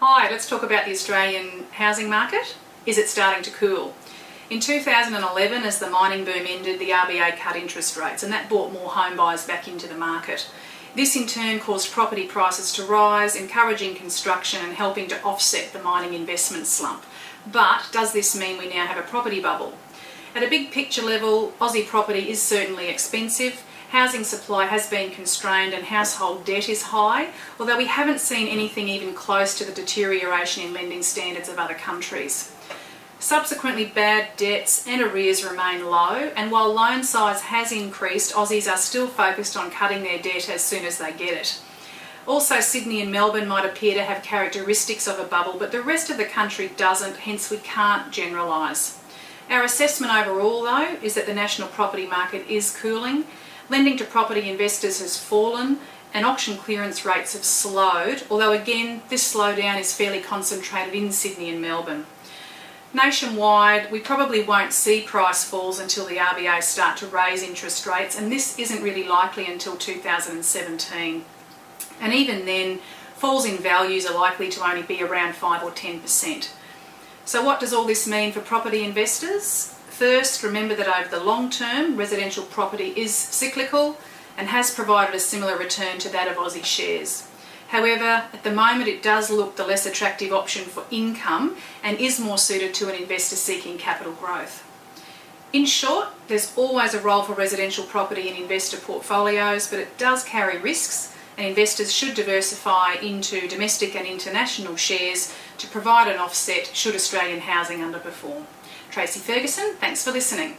Hi, let's talk about the Australian housing market. Is it starting to cool? In 2011, as the mining boom ended, the RBA cut interest rates, and that brought more home buyers back into the market. This in turn caused property prices to rise, encouraging construction and helping to offset the mining investment slump. But does this mean we now have a property bubble? At a big picture level, Aussie property is certainly expensive. Housing supply has been constrained and household debt is high, although we haven't seen anything even close to the deterioration in lending standards of other countries. Subsequently, bad debts and arrears remain low, and while loan size has increased, Aussies are still focused on cutting their debt as soon as they get it. Also, Sydney and Melbourne might appear to have characteristics of a bubble, but the rest of the country doesn't, hence we can't generalise. Our assessment overall, though, is that the national property market is cooling. Lending to property investors has fallen and auction clearance rates have slowed, although again this slowdown is fairly concentrated in Sydney and Melbourne. Nationwide, we probably won't see price falls until the RBA start to raise interest rates, and this isn't really likely until 2017. And even then, falls in values are likely to only be around 5 or 10%. So what does all this mean for property investors? First, remember that over the long term, residential property is cyclical and has provided a similar return to that of Aussie shares. However, at the moment it does look the less attractive option for income and is more suited to an investor seeking capital growth. In short, there's always a role for residential property in investor portfolios, but it does carry risks, and investors should diversify into domestic and international shares to provide an offset should Australian housing underperform. Tracy Ferguson, thanks for listening.